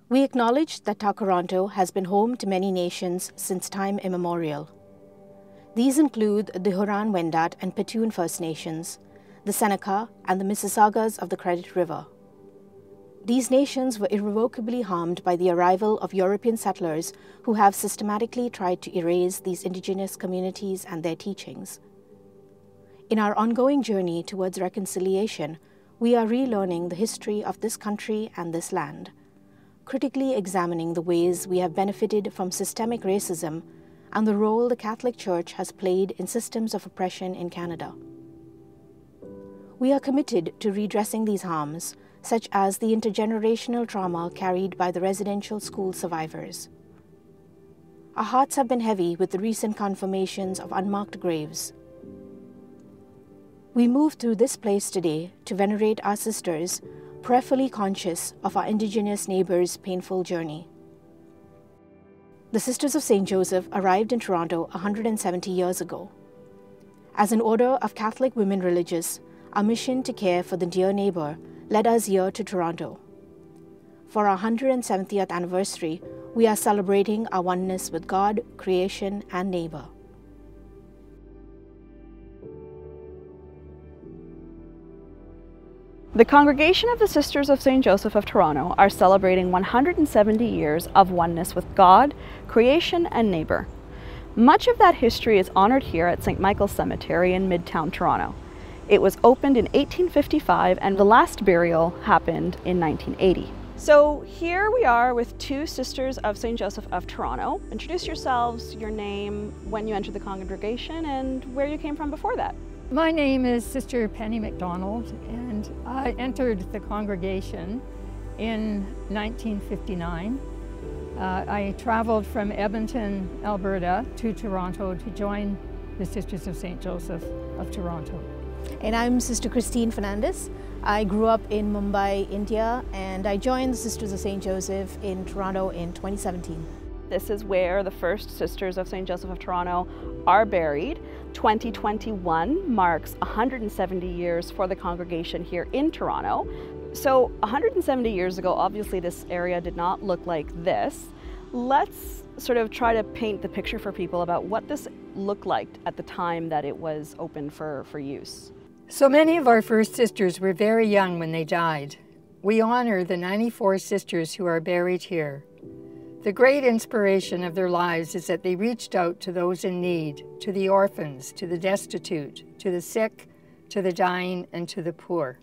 We acknowledge that Toronto has been home to many nations since time immemorial. These include the Huron-Wendat and Petun First Nations, the Seneca, and the Mississaugas of the Credit River. These nations were irrevocably harmed by the arrival of European settlers who have systematically tried to erase these indigenous communities and their teachings. In our ongoing journey towards reconciliation, we are relearning the history of this country and this land, critically examining the ways we have benefited from systemic racism and the role the Catholic Church has played in systems of oppression in Canada. We are committed to redressing these harms, such as the intergenerational trauma carried by the residential school survivors. Our hearts have been heavy with the recent confirmations of unmarked graves. We move through this place today to venerate our sisters, prayerfully conscious of our Indigenous neighbors' painful journey. The Sisters of St. Joseph arrived in Toronto 170 years ago. As an order of Catholic women religious, our mission to care for the dear neighbor led us here to Toronto. For our 170th anniversary, we are celebrating our oneness with God, creation, and neighbor. The Congregation of the Sisters of St. Joseph of Toronto are celebrating 170 years of oneness with God, creation, and neighbor. Much of that history is honored here at St. Michael's Cemetery in Midtown Toronto. It was opened in 1855 and the last burial happened in 1980. So here we are with two Sisters of St. Joseph of Toronto. Introduce yourselves, your name, when you entered the congregation, and where you came from before that. My name is Sister Penny McDonald, and I entered the congregation in 1959. I traveled from Edmonton, Alberta to Toronto to join the Sisters of St. Joseph of Toronto. And I'm Sister Kristine Fernandes. I grew up in Mumbai, India, and I joined the Sisters of St. Joseph in Toronto in 2017. This is where the first Sisters of St. Joseph of Toronto are buried. 2021 marks 170 years for the congregation here in Toronto. So 170 years ago, obviously this area did not look like this. Let's sort of try to paint the picture for people about what this looked like at the time that it was open for use. So many of our first sisters were very young when they died. We honor the 94 sisters who are buried here. The great inspiration of their lives is that they reached out to those in need, to the orphans, to the destitute, to the sick, to the dying, and to the poor.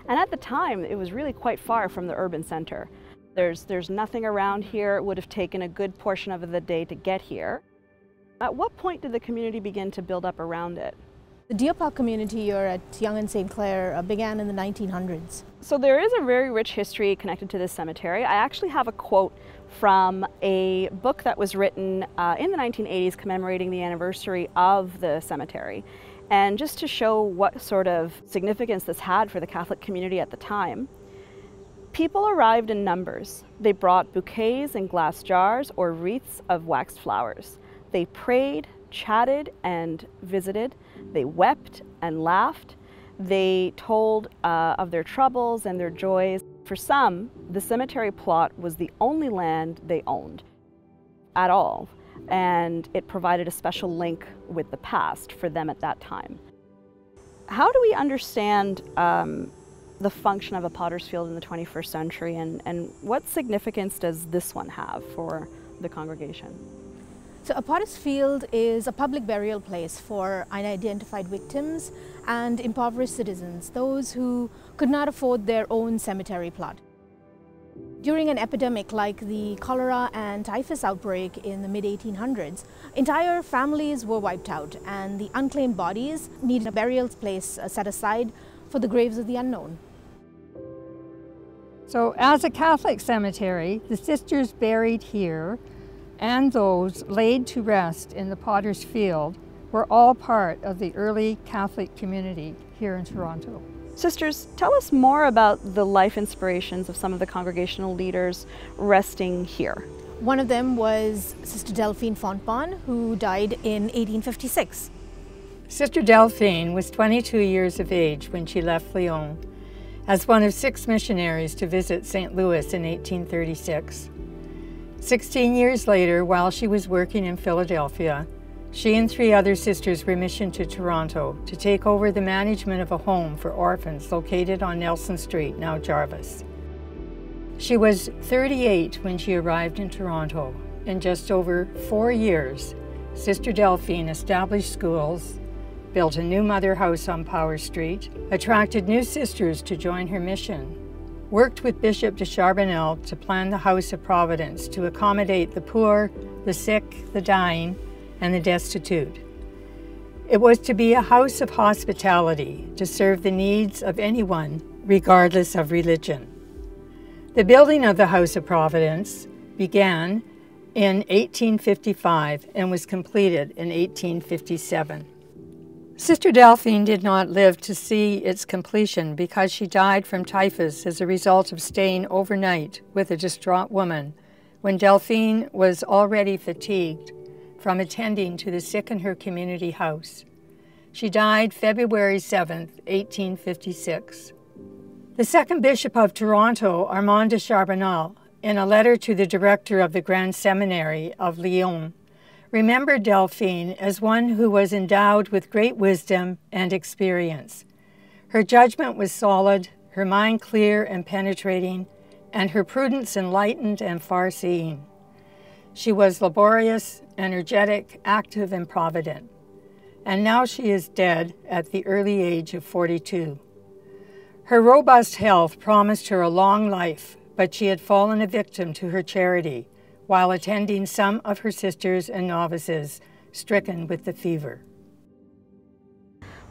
And at the time, it was really quite far from the urban center. There's nothing around here. It would have taken a good portion of the day to get here. At what point did the community begin to build up around it? The Deer Park community here at Yonge and St. Clair began in the 1900s. So there is a very rich history connected to this cemetery. I actually have a quote from a book that was written in the 1980s commemorating the anniversary of the cemetery. And just to show what sort of significance this had for the Catholic community at the time, people arrived in numbers. They brought bouquets in glass jars or wreaths of waxed flowers. They prayed, chatted, and visited. They wept and laughed. They told of their troubles and their joys. For some, the cemetery plot was the only land they owned at all, and it provided a special link with the past for them at that time. How do we understand the function of a potter's field in the 21st century, and what significance does this one have for the congregation? So a potter's field is a public burial place for unidentified victims and impoverished citizens, those who could not afford their own cemetery plot. During an epidemic like the cholera and typhus outbreak in the mid-1800s, entire families were wiped out and the unclaimed bodies needed a burial place set aside for the graves of the unknown. So as a Catholic cemetery, the sisters buried here and those laid to rest in the Potter's Field were all part of the early Catholic community here in Toronto. Sisters, tell us more about the life inspirations of some of the congregational leaders resting here. One of them was Sister Delphine Fontbonne, who died in 1856. Sister Delphine was 22 years of age when she left Lyon. as one of 6 missionaries to visit St. Louis in 1836. 16 years later, while she was working in Philadelphia, she and 3 other sisters were missioned to Toronto to take over the management of a home for orphans located on Nelson Street, now Jarvis. She was 38 when she arrived in Toronto. In just over 4 years, Sister Delphine established schools, built a new mother house on Power Street, attracted new sisters to join her mission, worked with Bishop de Charbonnel to plan the House of Providence to accommodate the poor, the sick, the dying, and the destitute. It was to be a house of hospitality to serve the needs of anyone, regardless of religion. The building of the House of Providence began in 1855 and was completed in 1857. Sister Delphine did not live to see its completion because she died from typhus as a result of staying overnight with a distraught woman when Delphine was already fatigued from attending to the sick in her community house. She died February 7, 1856. The second Bishop of Toronto, Armand de Charbonnel, in a letter to the director of the Grand Seminary of Lyon, remembered Delphine as one who was endowed with great wisdom and experience. Her judgment was solid, her mind clear and penetrating, and her prudence enlightened and far-seeing. She was laborious, energetic, active, and provident. And now she is dead at the early age of 42. Her robust health promised her a long life, but she had fallen a victim to her charity while attending some of her sisters and novices stricken with the fever.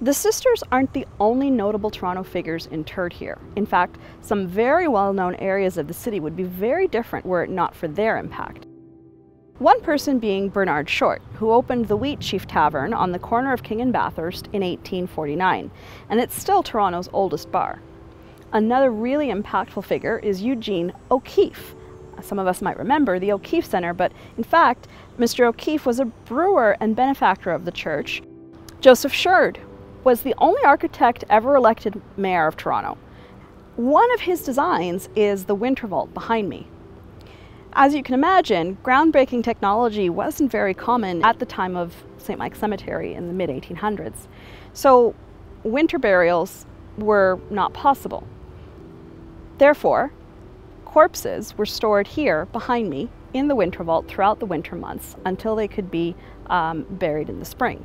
The sisters aren't the only notable Toronto figures interred here. In fact, some very well-known areas of the city would be very different were it not for their impact. One person being Bernard Short, who opened the Wheat Chief Tavern on the corner of King and Bathurst in 1849, and it's still Toronto's oldest bar. Another really impactful figure is Eugene O'Keefe. Some of us might remember the O'Keefe Center, but in fact, Mr. O'Keefe was a brewer and benefactor of the church. Joseph Sherd was the only architect ever elected mayor of Toronto. One of his designs is the Winter Vault behind me. As you can imagine, groundbreaking technology wasn't very common at the time of St. Mike's Cemetery in the mid-1800s. So winter burials were not possible. Therefore, corpses were stored here behind me in the Winter Vault throughout the winter months until they could be buried in the spring.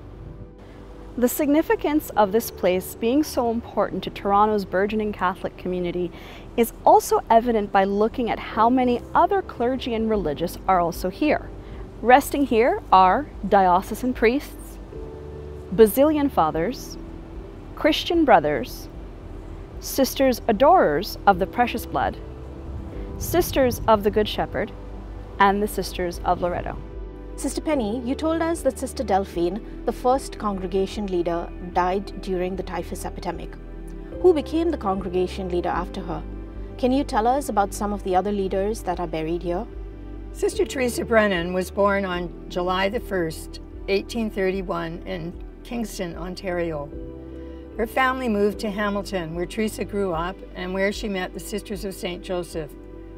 The significance of this place being so important to Toronto's burgeoning Catholic community is also evident by looking at how many other clergy and religious are also here. Resting here are diocesan priests, Basilian fathers, Christian brothers, sisters adorers of the precious blood, sisters of the Good Shepherd, and the Sisters of Loretto. Sister Penny, you told us that Sister Delphine, the first congregation leader, died during the typhus epidemic. Who became the congregation leader after her? Can you tell us about some of the other leaders that are buried here? Sister Teresa Brennan was born on July the 1st, 1831 in Kingston, Ontario. Her family moved to Hamilton, where Teresa grew up and where she met the Sisters of St. Joseph,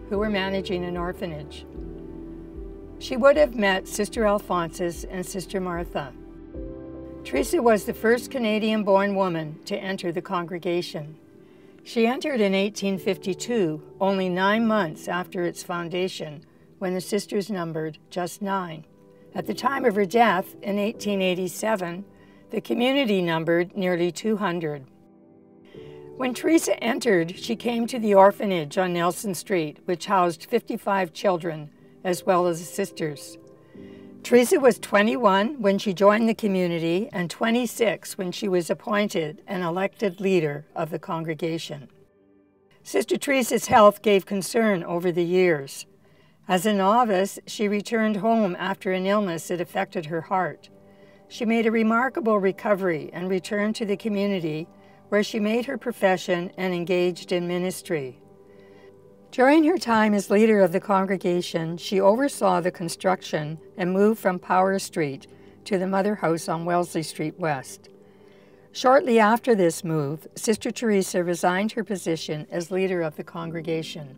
who were managing an orphanage. She would have met Sister Alphonsus and Sister Martha. Teresa was the first Canadian-born woman to enter the congregation. She entered in 1852, only 9 months after its foundation, when the sisters numbered just 9. At the time of her death in 1887, the community numbered nearly 200. When Teresa entered, she came to the orphanage on Nelson Street, which housed 55 children, as well as the sisters. Teresa was 21 when she joined the community and 26 when she was appointed an elected leader of the congregation. Sister Teresa's health gave concern over the years. As a novice, she returned home after an illness that affected her heart. She made a remarkable recovery and returned to the community, where she made her profession and engaged in ministry. During her time as leader of the congregation, she oversaw the construction and move from Power Street to the Mother House on Wellesley Street West. Shortly after this move, Sister Teresa resigned her position as leader of the congregation.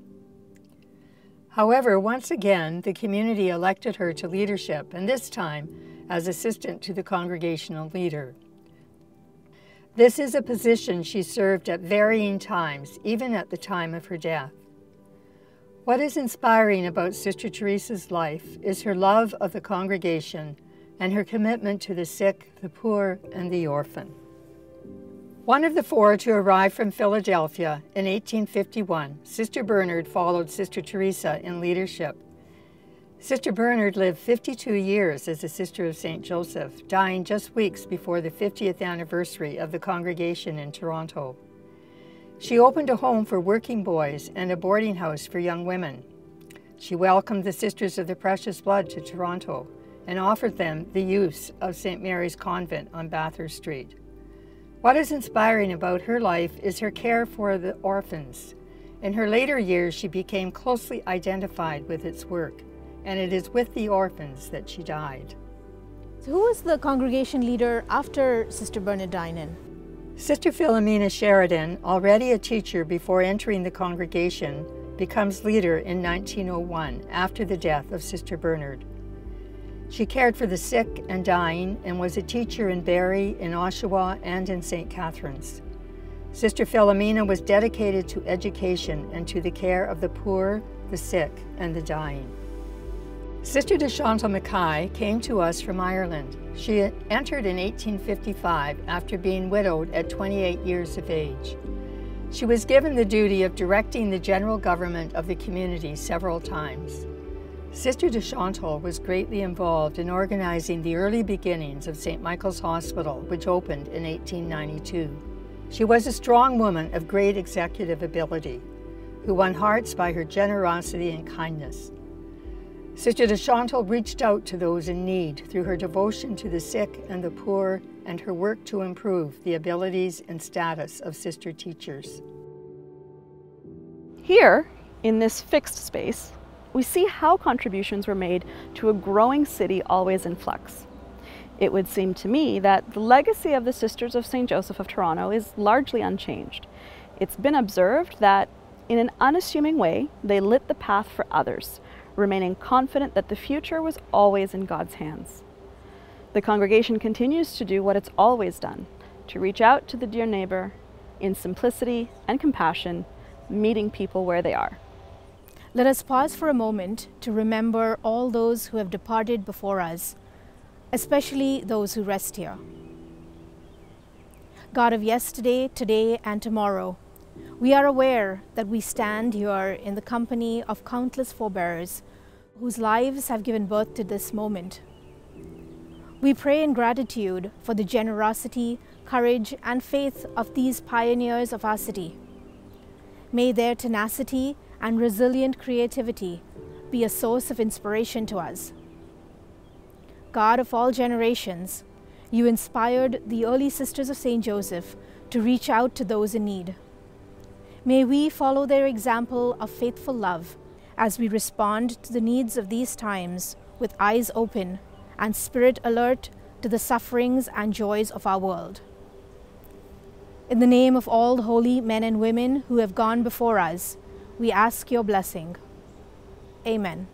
However, once again, the community elected her to leadership, and this time as assistant to the congregational leader. This is a position she served at varying times, even at the time of her death. What is inspiring about Sister Teresa's life is her love of the congregation and her commitment to the sick, the poor, and the orphan. One of the four to arrive from Philadelphia in 1851, Sister Bernard followed Sister Teresa in leadership. Sister Bernard lived 52 years as a Sister of St. Joseph, dying just weeks before the 50th anniversary of the congregation in Toronto. She opened a home for working boys and a boarding house for young women. She welcomed the Sisters of the Precious Blood to Toronto and offered them the use of St. Mary's Convent on Bathurst Street. What is inspiring about her life is her care for the orphans. In her later years, she became closely identified with its work, and it is with the orphans that she died. So who was the congregation leader after Sister Bernardin? Sister Philomena Sheridan, already a teacher before entering the congregation, becomes leader in 1901 after the death of Sister Bernard. She cared for the sick and dying and was a teacher in Barrie, in Oshawa, and in St. Catharines. Sister Philomena was dedicated to education and to the care of the poor, the sick, and the dying. Sister de Chantal Mackay came to us from Ireland. She entered in 1855 after being widowed at 28 years of age. She was given the duty of directing the general government of the community several times. Sister de Chantal was greatly involved in organizing the early beginnings of St. Michael's Hospital, which opened in 1892. She was a strong woman of great executive ability, who won hearts by her generosity and kindness. Sister de Chantal reached out to those in need through her devotion to the sick and the poor and her work to improve the abilities and status of sister teachers. Here, in this fixed space, we see how contributions were made to a growing city always in flux. It would seem to me that the legacy of the Sisters of St. Joseph of Toronto is largely unchanged. It's been observed that in an unassuming way, they lit the path for others, remaining confident that the future was always in God's hands. The congregation continues to do what it's always done, to reach out to the dear neighbor in simplicity and compassion, meeting people where they are. Let us pause for a moment to remember all those who have departed before us, especially those who rest here. God of yesterday, today, and tomorrow, we are aware that we stand here in the company of countless forebears whose lives have given birth to this moment. We pray in gratitude for the generosity, courage, and faith of these pioneers of our city. May their tenacity and resilient creativity be a source of inspiration to us. God of all generations, you inspired the early Sisters of St. Joseph to reach out to those in need. May we follow their example of faithful love as we respond to the needs of these times with eyes open and spirit alert to the sufferings and joys of our world. In the name of all the holy men and women who have gone before us, we ask your blessing. Amen.